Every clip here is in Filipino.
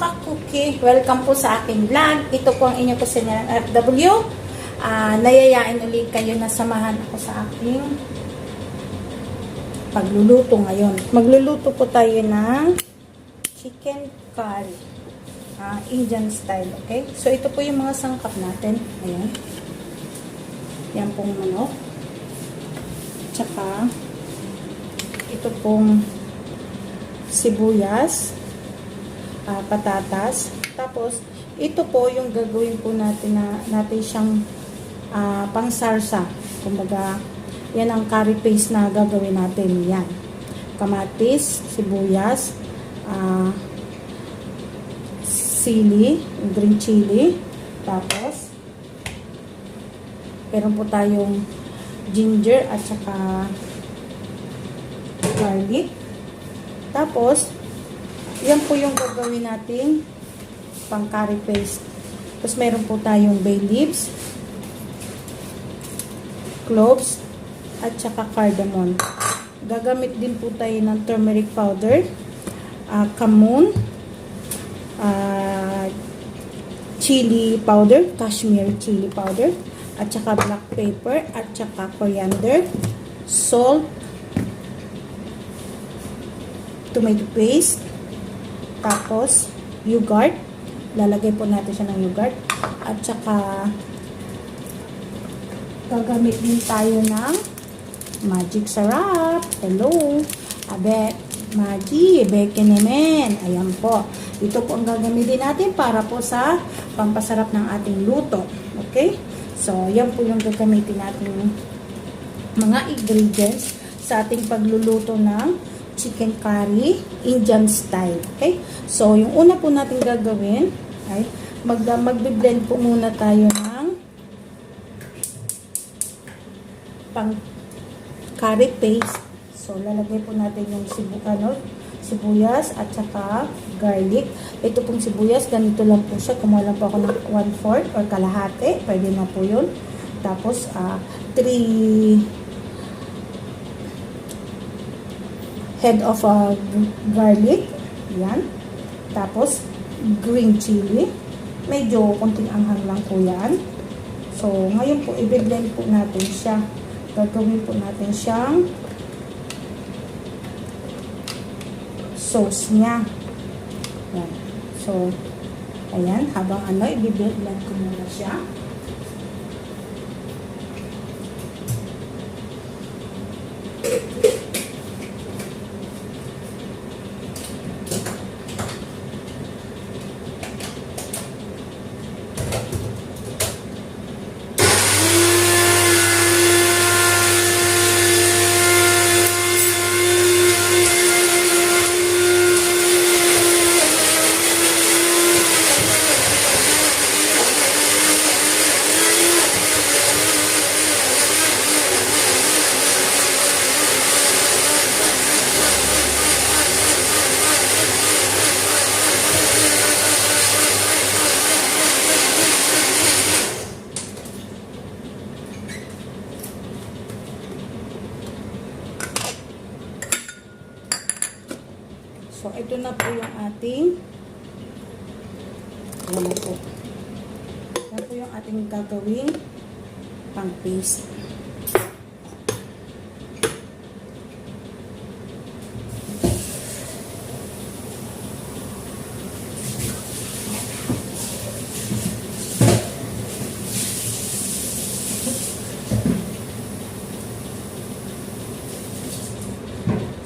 ka-cookie! Welcome po sa aking vlog. Ito po ang inyong kusinera FW. Nayayain ulit kayo na samahan ako sa aking pagluluto ngayon. Magluluto po tayo ng chicken curry. Indian style, okay? So, ito po yung mga sangkap natin. Ayan. Yan pong manok. Tsaka, ito pong sibuyas. Patatas. Tapos, ito po yung gagawin po natin na natin siyang pangsarsa. Kumbaga, yan ang curry paste na gagawin natin. Yan. Kamatis, sibuyas, sili, green chili. Tapos, meron po tayong ginger at saka garlic. Tapos, yan po yung gagawin natin pang curry paste. Tapos meron po tayong bay leaves, cloves, at saka cardamom. Gagamit din po tayo ng turmeric powder, cumin, chili powder, cashmere chili powder, at saka black pepper, at saka coriander, salt, tomato paste, tapos yogurt. Lalagay po natin siya ng yogurt. At saka gagamit din tayo ng magic sarap. Hello. Abe, Magi, beke naman. Ayan po. Ito po ang gagamitin natin para po sa pampasarap ng ating luto. Okay? So, yan po yung gagamitin natin mga ingredients sa ating pagluluto ng chicken curry Indian style. Okay? So, yung una po natin gagawin ay magbe-blend po muna tayo ng pang curry paste. So, lalagay po natin yung sibuyas at saka garlic. Ito pong sibuyas, ganito lang po siya. Kumuha lang po ako ng 1/4 or kalahati. Pwede na po yun. Tapos, 3 head of garlic. Yan. Tapos, green chili. Medyo konting anghang lang po yan. So, ngayon po, i-blend po natin siya. Gagawin po natin siyang sauce niya. Yan. So, ayan. Habang i-blend ko muna siya. So, ito na po yung ating yan po. Yan po yung ating gagawing pang paste.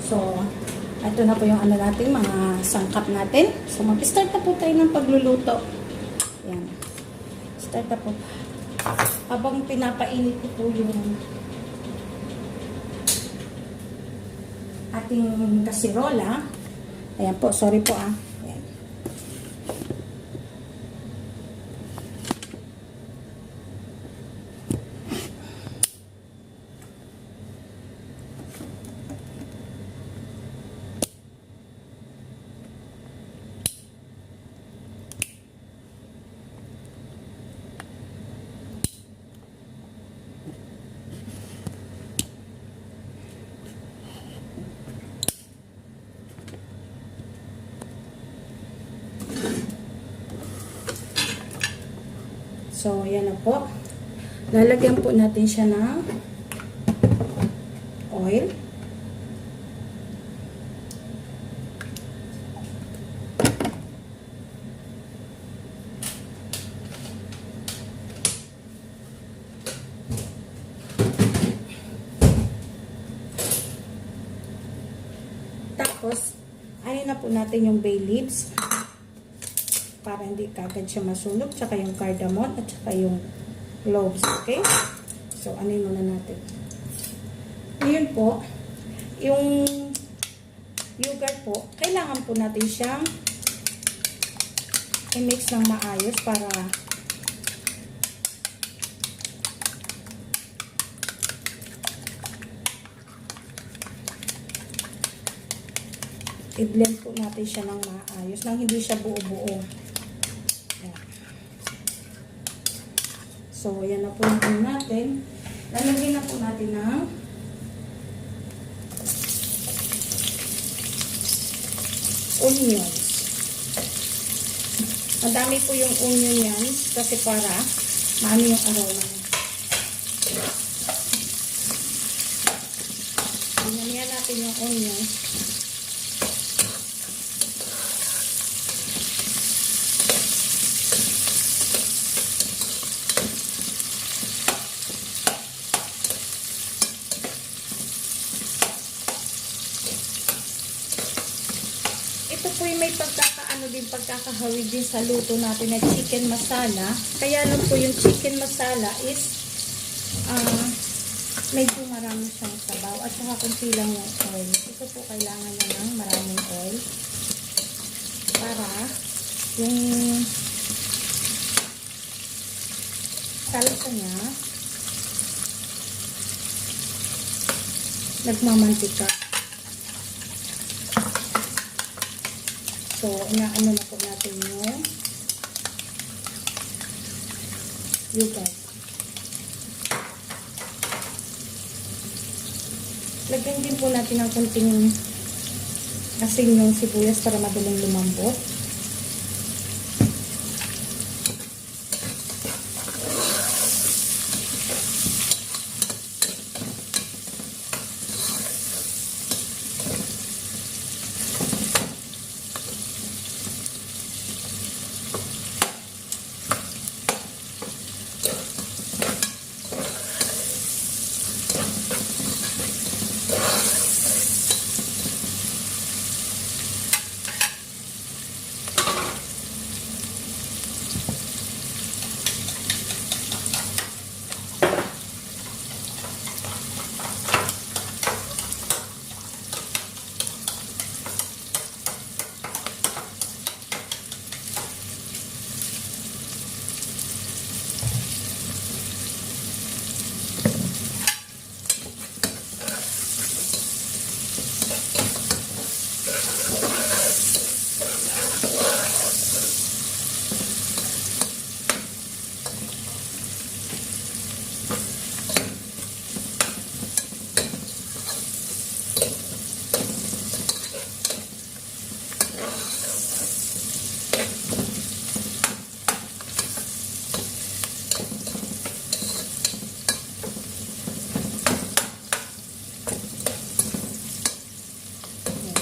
So, ito na po yung natin, mga sangkap natin. So, mag-start na po tayo ng pagluluto. Ayan. Start na po. Habang pinapainit ko po yung ating kasirola. Ayan po, sorry po Ayan. So, yan na po. Lalagyan po natin siya ng oil. Tapos, ano na po natin yung bay leaves para hindi kagad siya masunog, tsaka yung cardamom at tsaka yung cloves, okay? So, ano yun muna natin. Ngayon po, yung yogurt po, kailangan po natin siyang i-mix ng maayos para i-blend po natin siya ng maayos nang hindi siya buo-buo. So, yan na po natin. Lalagyan na po natin ng onions. Madami po yung onion yan kasi para maano yung aroma niya. Dinamihan natin yung onions. Ito po yung may pagkakahawig din sa luto natin na chicken masala. Kaya lang po yung chicken masala is medyo marami siyang sabaw at saka kunti lang yung oil. Ito po kailangan niya ng maraming oil para yung salsa niya nagmamantika. So, inaano na po natin yung yogurt. Lagyan din po natin ng kunting asin yung sibuyas para madaling lumambot.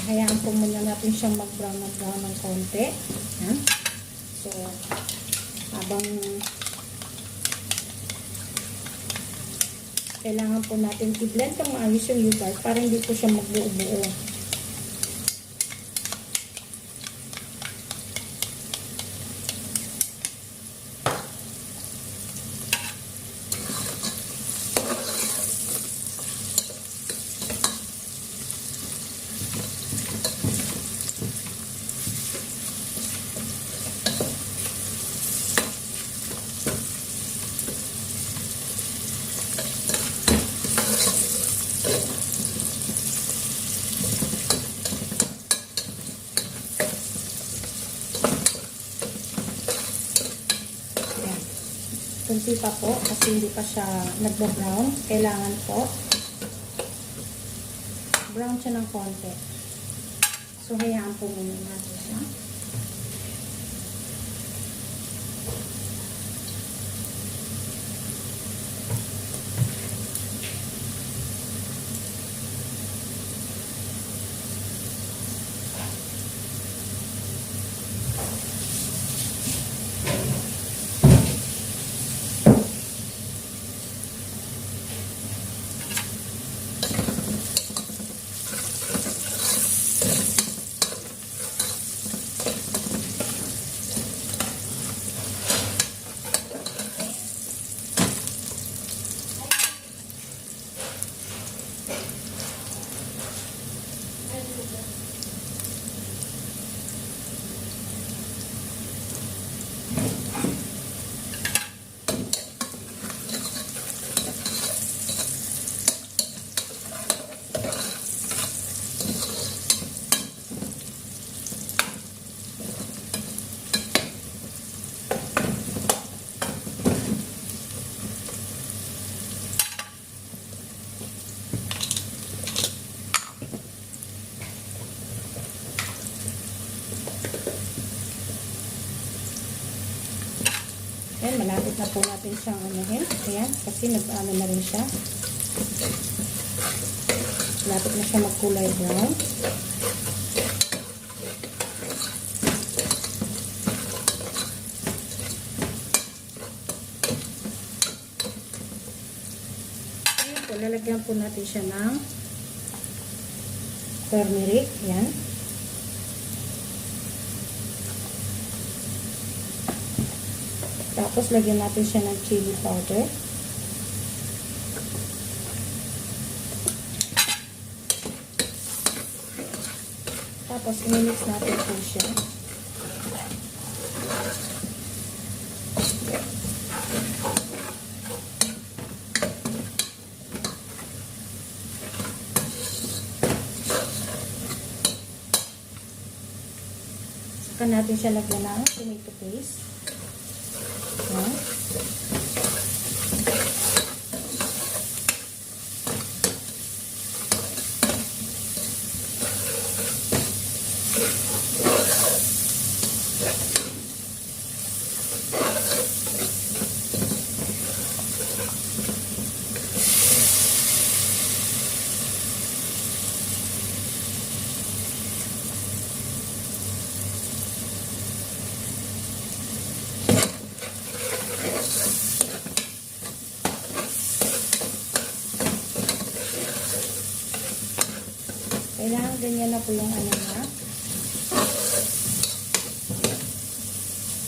Hayaan po muna natin siyang mag-brown ng konti. Yan. So, habang kailangan po natin i-blend ng maayos yung yogurt para hindi po siya magbuo-buo. Kunti pa po kasi hindi pa siya nagbo-brown. Kailangan po brown siya ng konti. So, hayaan po muna natin siya. Ayan, malapit na po natin siyang anuhin. Ayan, kasi nag-ano na rin siya. Malapit na siya magkulay brown. Ayan po, lalagyan po natin siya ng turmeric. Ayan. Tapos, lagyan natin siya ng chili powder. Tapos, i-mix natin po siya. Saka natin siya lagyan ng tomato paste. Ayan. Kailangan ganyan na po yung ano na.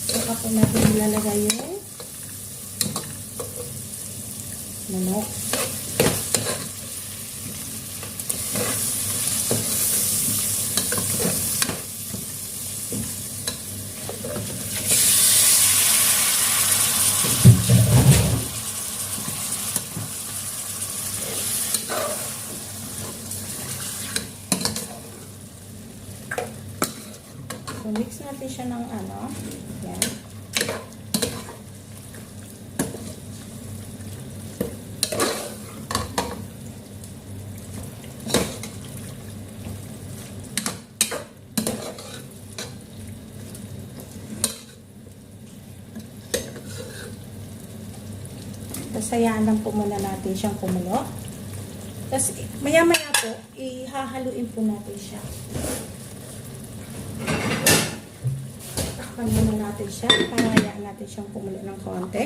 Saka po natin ilalagay yung manok. So, mix natin siya ng ano. Yan. Tapos, hayaan lang po muna natin siyang kumulo. Tapos, maya-maya po, ihahaluin po natin siya. Takpan muna natin siya. Hayaan natin siyang kumulo ng konti.